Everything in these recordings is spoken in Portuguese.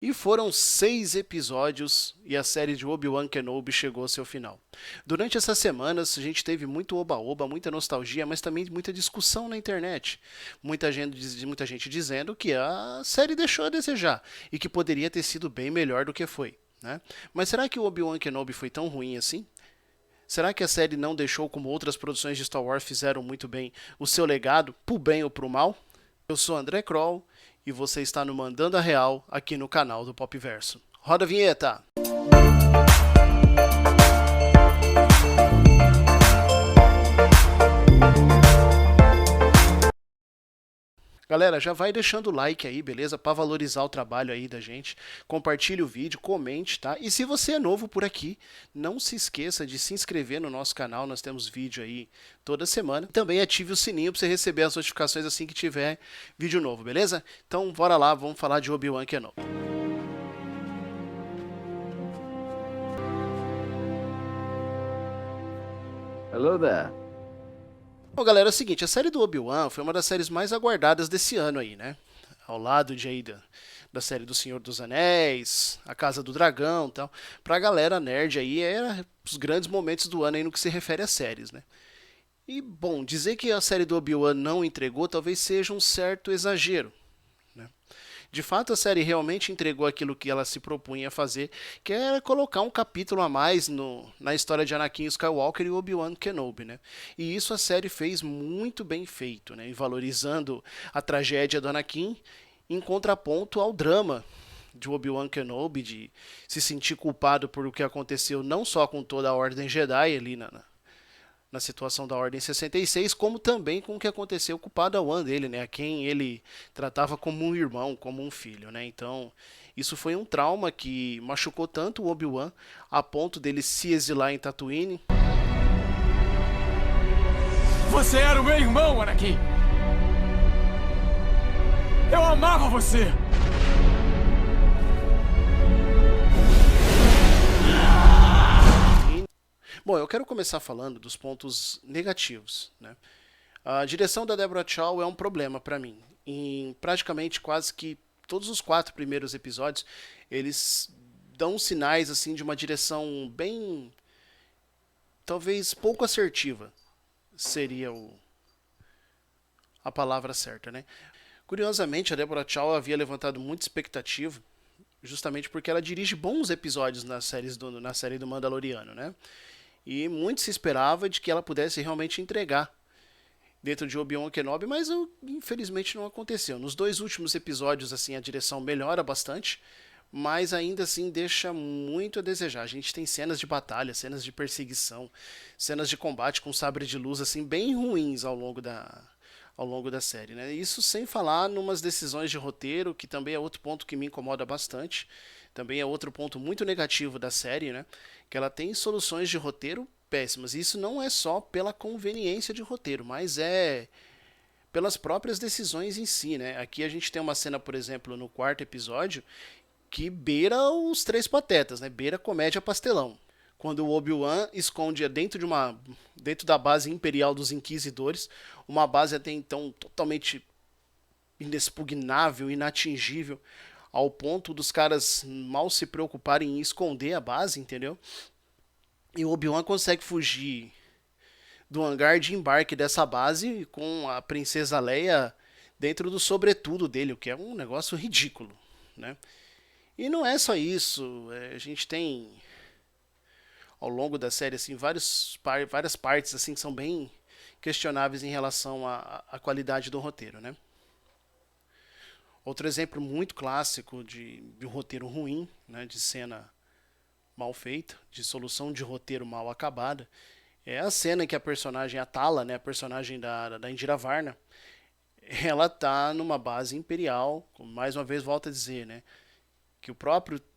E foram 6 episódios e a série de Obi-Wan Kenobi chegou ao seu final. Durante essas semanas, a gente teve muito oba-oba, muita nostalgia, mas também muita discussão na internet. Muita gente dizendo que a série deixou a desejar e que poderia ter sido bem melhor do que foi. Né? Mas será que o Obi-Wan Kenobi foi tão ruim assim? Será que a série não deixou, como outras produções de Star Wars fizeram muito bem, o seu legado, pro bem ou pro mal? Eu sou André Kroll e você está no Mandando a Real aqui no canal do Popverso. Roda a vinheta! Galera, já vai deixando o like aí, beleza? Para valorizar o trabalho aí da gente. Compartilhe o vídeo, comente, tá? E se você é novo por aqui, não se esqueça de se inscrever no nosso canal. Nós temos vídeo aí toda semana. Também ative o sininho para você receber as notificações assim que tiver vídeo novo, beleza? Então, bora lá, vamos falar de Obi-Wan Kenobi. Hello there. Bom, galera, é o seguinte, a série do Obi-Wan foi uma das séries mais aguardadas desse ano aí, né? Ao lado de aí da série do Senhor dos Anéis, A Casa do Dragão e tal. Pra galera nerd aí, era os grandes momentos do ano aí no que se refere a séries, né? E, bom, dizer que a série do Obi-Wan não entregou talvez seja um certo exagero, né? De fato, a série realmente entregou aquilo que ela se propunha a fazer, que era colocar um capítulo a mais na história de Anakin Skywalker e Obi-Wan Kenobi, né? E isso a série fez muito bem feito, né? Valorizando a tragédia do Anakin em contraponto ao drama de Obi-Wan Kenobi, de se sentir culpado por o que aconteceu não só com toda a Ordem Jedi ali na situação da Ordem 66, como também com o que aconteceu com o Padawan dele, né, a quem ele tratava como um irmão, como um filho, né? Então, isso foi um trauma que machucou tanto o Obi-Wan a ponto dele se exilar em Tatooine. Você era o meu irmão, Anakin! Eu amava você! Bom, eu quero começar falando dos pontos negativos, né? A direção da Deborah Chow é um problema para mim. Em praticamente quase que todos os 4 primeiros episódios, eles dão sinais assim de uma direção bem, talvez pouco assertiva, seria a palavra certa, né? Curiosamente, a Deborah Chow havia levantado muita expectativa, justamente porque ela dirige bons episódios na série do Mandaloriano, né? E muito se esperava de que ela pudesse realmente entregar dentro de Obi-Wan Kenobi, mas infelizmente não aconteceu. Nos 2 últimos episódios, assim, a direção melhora bastante, mas ainda assim deixa muito a desejar. A gente tem cenas de batalha, cenas de perseguição, cenas de combate com sabre de luz, assim, bem ruins ao longo da série, né? Isso sem falar numas decisões de roteiro, que também é outro ponto que me incomoda bastante. Também é outro ponto muito negativo da série, né? Que ela tem soluções de roteiro péssimas. E isso não é só pela conveniência de roteiro, mas é pelas próprias decisões em si, né? Aqui a gente tem uma cena, por exemplo, no 4º episódio, que beira os Três Patetas, né? Beira comédia pastelão. Quando o Obi-Wan esconde dentro da base imperial dos Inquisidores, uma base até então totalmente inexpugnável, inatingível, ao ponto dos caras mal se preocuparem em esconder a base, entendeu? E o Obi-Wan consegue fugir do hangar de embarque dessa base com a princesa Leia dentro do sobretudo dele, o que é um negócio ridículo, né? E não é só isso, a gente tem ao longo da série assim várias partes assim que são bem questionáveis em relação à qualidade do roteiro, né? Outro exemplo muito clássico de um roteiro ruim, né, de cena mal feita, de solução de roteiro mal acabada, é a cena em que a personagem Atala, né, a personagem da Indira Varna, ela tá numa base imperial, mais uma vez volto a dizer, né, que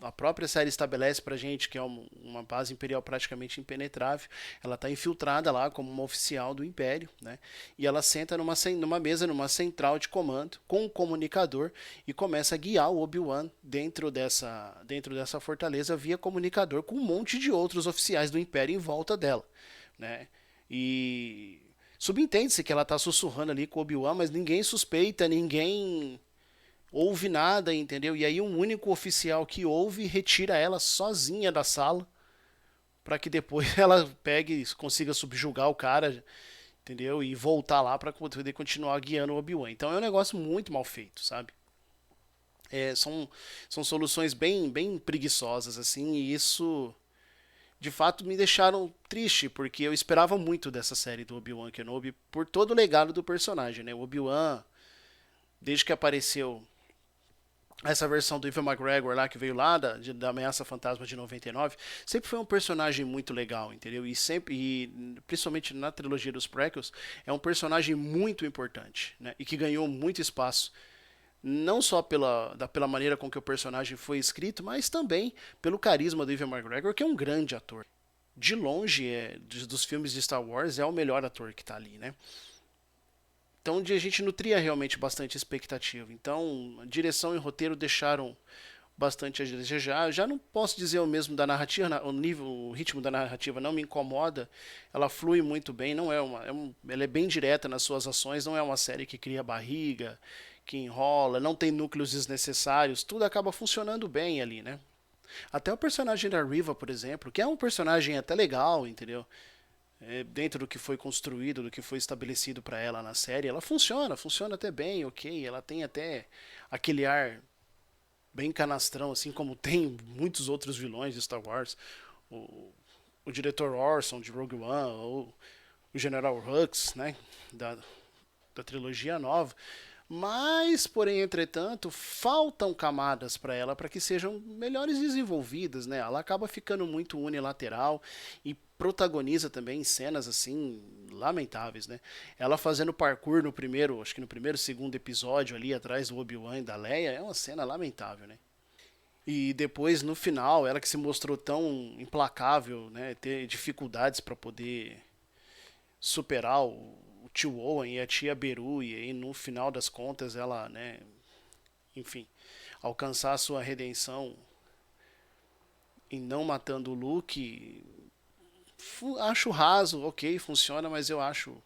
a própria série estabelece pra gente que é uma base imperial praticamente impenetrável. Ela está infiltrada lá como uma oficial do Império, né? E ela senta numa mesa, numa central de comando, com um comunicador e começa a guiar o Obi-Wan dentro dessa fortaleza via comunicador com um monte de outros oficiais do Império em volta dela, né? E subentende-se que ela está sussurrando ali com o Obi-Wan, mas ninguém suspeita, ninguém ouve nada, entendeu? E aí um único oficial que ouve retira ela sozinha da sala para que depois ela pegue e consiga subjugar o cara, entendeu? E voltar lá para poder continuar guiando o Obi-Wan. Então é um negócio muito mal feito, sabe? São soluções bem preguiçosas, assim, e isso de fato me deixaram triste, porque eu esperava muito dessa série do Obi-Wan Kenobi por todo o legado do personagem, né? O Obi-Wan, desde que apareceu essa versão do Evan McGregor lá, que veio lá da Ameaça Fantasma de 99, sempre foi um personagem muito legal, entendeu? Principalmente na trilogia dos prequels, é um personagem muito importante, né? E que ganhou muito espaço não só pela maneira com que o personagem foi escrito, mas também pelo carisma do Evan McGregor, que é um grande ator. De longe, dos filmes de Star Wars, é o melhor ator que está ali, né? Então a gente nutria realmente bastante expectativa. Então, a direção e roteiro deixaram bastante a desejar. Já não posso dizer o mesmo da narrativa, o ritmo da narrativa não me incomoda. Ela flui muito bem, não ela é bem direta nas suas ações, não é uma série que cria barriga, que enrola, não tem núcleos desnecessários, tudo acaba funcionando bem ali, né? Até o personagem da Riva, por exemplo, que é um personagem até legal, entendeu? Dentro do que foi construído, do que foi estabelecido para ela na série, ela funciona até bem, ok. Ela tem até aquele ar bem canastrão, assim como tem muitos outros vilões de Star Wars. O, o diretor Orson de Rogue One, ou o General Hux, né, da trilogia nova. Mas, porém, entretanto, faltam camadas para ela para que sejam melhores desenvolvidas, né? Ela acaba ficando muito unilateral e protagoniza também cenas assim lamentáveis, né? Ela fazendo parkour no primeiro, acho que no primeiro, segundo episódio ali atrás do Obi-Wan e da Leia, é uma cena lamentável, né? E depois no final, ela que se mostrou tão implacável, né, ter dificuldades para poder superar o tio Owen e a tia Beru, e aí no final das contas ela, né, enfim, alcançar a sua redenção em não matando o Luke, acho raso, ok, funciona, mas eu acho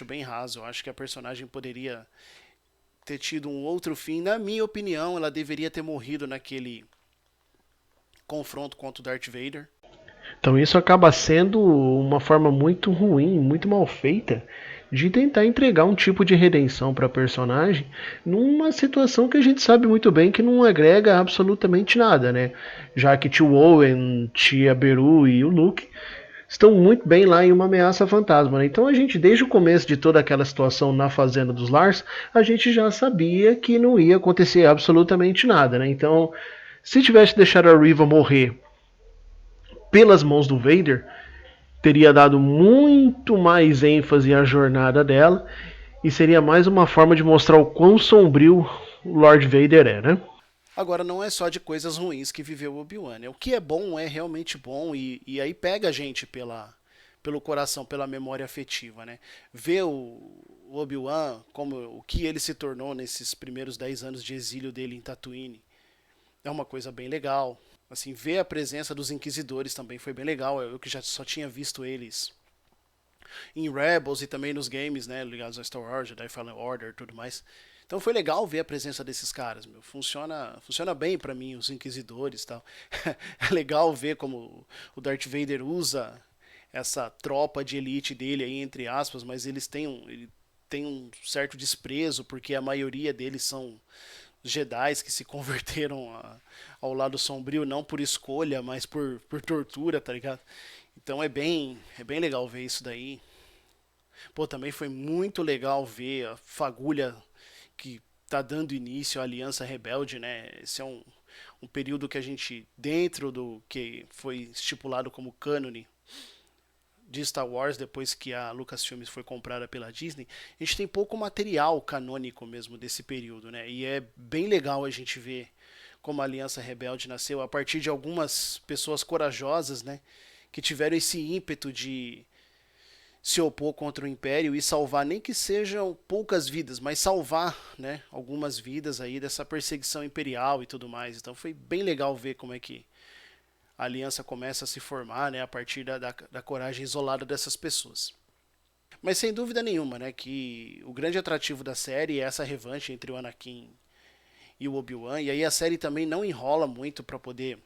bem raso. Eu acho que a personagem poderia ter tido um outro fim. Na minha opinião, ela deveria ter morrido naquele confronto contra o Darth Vader. Então isso acaba sendo uma forma muito ruim, muito mal feita de tentar entregar um tipo de redenção para a personagem numa situação que a gente sabe muito bem que não agrega absolutamente nada, né? Já que tio Owen, tia Beru e o Luke estão muito bem lá em Uma Ameaça Fantasma, né? Então a gente, desde o começo de toda aquela situação na Fazenda dos Lars, a gente já sabia que não ia acontecer absolutamente nada, né? Então, se tivesse deixado a Riva morrer pelas mãos do Vader, teria dado muito mais ênfase à jornada dela e seria mais uma forma de mostrar o quão sombrio o Lord Vader é, né? Agora, não é só de coisas ruins que viveu o Obi-Wan, né? O que é bom é realmente bom e aí pega a gente pelo coração, pela memória afetiva, né? Ver o Obi-Wan, como o que ele se tornou nesses primeiros 10 anos de exílio dele em Tatooine, é uma coisa bem legal. Assim, ver a presença dos Inquisidores também foi bem legal. Eu que já só tinha visto eles em Rebels e também nos games, né, ligados a Star Wars, Jedi Fallen Order e tudo mais. Então foi legal ver a presença desses caras, meu. Funciona bem pra mim os Inquisidores e tal. É legal ver como o Darth Vader usa essa tropa de elite dele aí, entre aspas, mas ele tem um certo desprezo porque a maioria deles são Jedis que se converteram ao lado sombrio não por escolha, mas por tortura, tá ligado? Então é bem legal ver isso daí. Pô, também foi muito legal ver a fagulha que tá dando início à Aliança Rebelde, né? Esse é um período que a gente, dentro do que foi estipulado como cânone de Star Wars, depois que a Lucasfilm foi comprada pela Disney, a gente tem pouco material canônico mesmo desse período, né? E é bem legal a gente ver como a Aliança Rebelde nasceu a partir de algumas pessoas corajosas, né? Que tiveram esse ímpeto de se opor contra o Império e salvar, nem que sejam poucas vidas, mas salvar, né, algumas vidas aí dessa perseguição imperial e tudo mais. Então foi bem legal ver como é que a aliança começa a se formar, né, a partir da coragem isolada dessas pessoas. Mas sem dúvida nenhuma, né, que o grande atrativo da série é essa revanche entre o Anakin e o Obi-Wan. E aí a série também não enrola muito para poder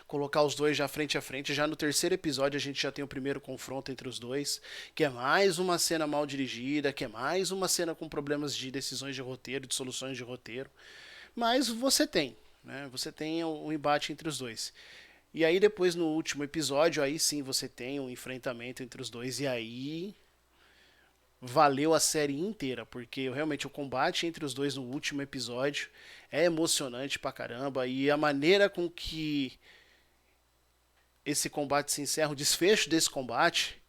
colocar os dois já frente a frente. Já no terceiro episódio a gente já tem o primeiro confronto entre os dois, que é mais uma cena mal dirigida, que é mais uma cena com problemas de decisões de roteiro, de soluções de roteiro. Mas você tem, né? Você tem um embate entre os dois. E aí depois no último episódio, aí sim você tem um enfrentamento entre os dois, e aí valeu a série inteira, porque realmente o combate entre os dois no último episódio é emocionante pra caramba, e a maneira com que esse combate se encerra, o desfecho desse combate,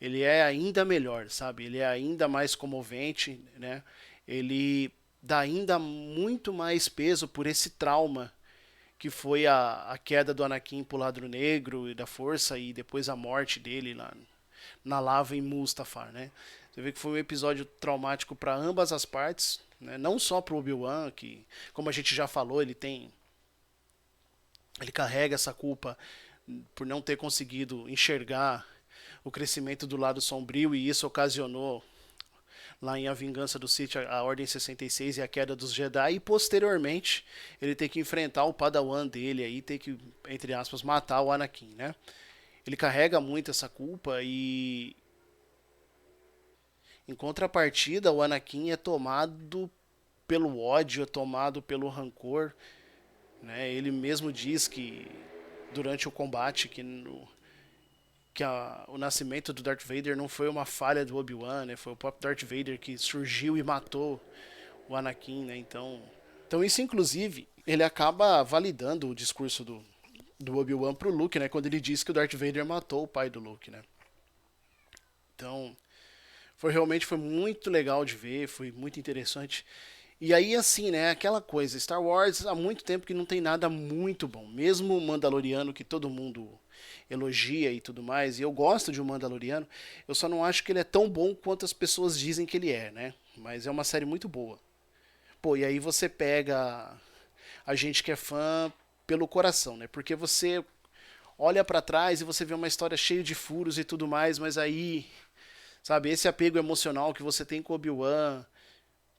ele é ainda melhor, sabe? Ele é ainda mais comovente, né? Ele dá ainda muito mais peso por esse trauma que foi a queda do Anakin pro lado negro e da força, e depois a morte dele lá na lava em Mustafar, né? Você vê que foi um episódio traumático para ambas as partes, né? Não só pro Obi-Wan, que, como a gente já falou, ele carrega essa culpa por não ter conseguido enxergar o crescimento do lado sombrio, e isso ocasionou lá em A Vingança do Sith a Ordem 66 e a queda dos Jedi, e posteriormente ele tem que enfrentar o Padawan dele aí, tem que, entre aspas, matar o Anakin, né? Ele carrega muito essa culpa, e em contrapartida o Anakin é tomado pelo ódio, é tomado pelo rancor, né? Ele mesmo diz que durante o combate o nascimento do Darth Vader não foi uma falha do Obi-Wan, né? Foi o próprio Darth Vader que surgiu e matou o Anakin, né? Então isso, inclusive, ele acaba validando o discurso do Obi-Wan pro Luke, né? Quando ele diz que o Darth Vader matou o pai do Luke, né? Então, foi muito legal de ver, foi muito interessante. E aí, assim, né, aquela coisa, Star Wars há muito tempo que não tem nada muito bom. Mesmo o Mandaloriano, que todo mundo elogia e tudo mais, e eu gosto de um Mandaloriano, eu só não acho que ele é tão bom quanto as pessoas dizem que ele é, né? Mas é uma série muito boa. Pô, e aí você pega a gente que é fã pelo coração, né? Porque você olha pra trás e você vê uma história cheia de furos e tudo mais, mas aí, sabe, esse apego emocional que você tem com o Obi-Wan,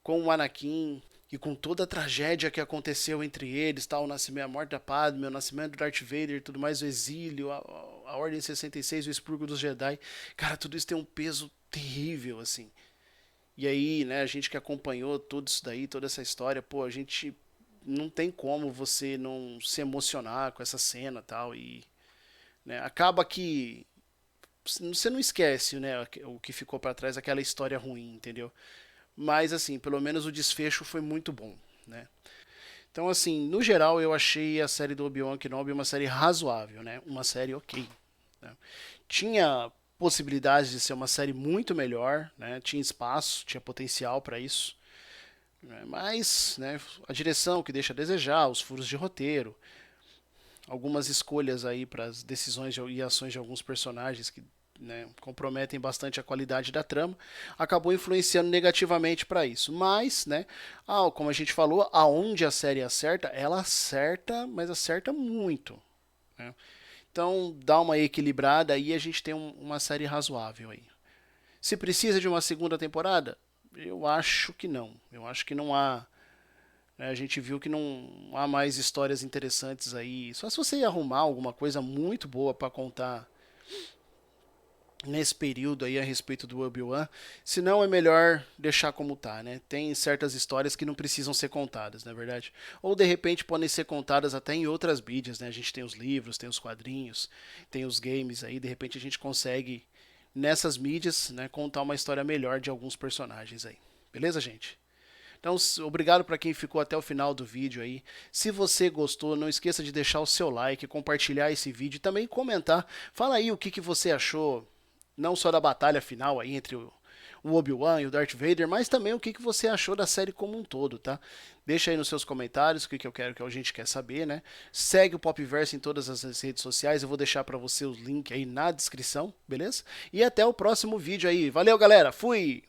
com o Anakin, e com toda a tragédia que aconteceu entre eles, tá? O nascimento, a morte da Padme, o nascimento do Darth Vader, tudo mais, o exílio, a Ordem 66, o expurgo dos Jedi. Cara, tudo isso tem um peso terrível, assim. E aí, né, a gente que acompanhou tudo isso daí, toda essa história, pô, a gente não tem como você não se emocionar com essa cena, tal, e, né, acaba que você não esquece, né, o que ficou pra trás, aquela história ruim, entendeu? Mas, assim, pelo menos o desfecho foi muito bom, né? Então, assim, no geral, eu achei a série do Obi-Wan Kenobi uma série razoável, né? Uma série ok, né? Tinha possibilidades de ser uma série muito melhor, né? Tinha espaço, tinha potencial para isso, né? Mas, né, a direção que deixa a desejar, os furos de roteiro, algumas escolhas aí para as decisões e ações de alguns personagens que, né, comprometem bastante a qualidade da trama, acabou influenciando negativamente para isso. Mas, né, como a gente falou, aonde a série acerta, ela acerta, mas acerta muito, né? Então dá uma equilibrada e a gente tem uma série razoável aí. Se precisa de uma segunda temporada, eu acho que não. Eu acho que não há, né, a gente viu que não há mais histórias interessantes aí. Só se você arrumar alguma coisa muito boa para contar nesse período aí a respeito do Obi-Wan, senão é melhor deixar como tá, né? Tem certas histórias que não precisam ser contadas, não é verdade? Ou de repente podem ser contadas até em outras mídias, né? A gente tem os livros, tem os quadrinhos, tem os games aí, de repente a gente consegue nessas mídias, né, contar uma história melhor de alguns personagens aí. Beleza, gente? Então, obrigado para quem ficou até o final do vídeo aí. Se você gostou, não esqueça de deixar o seu like, compartilhar esse vídeo e também comentar. Fala aí o que você achou, não só da batalha final aí entre o Obi-Wan e o Darth Vader, mas também o que você achou da série como um todo, tá? Deixa aí nos seus comentários o que eu quero, que a gente quer saber, né? Segue o Popverse em todas as redes sociais, eu vou deixar para você o link aí na descrição, beleza? E até o próximo vídeo aí. Valeu, galera! Fui!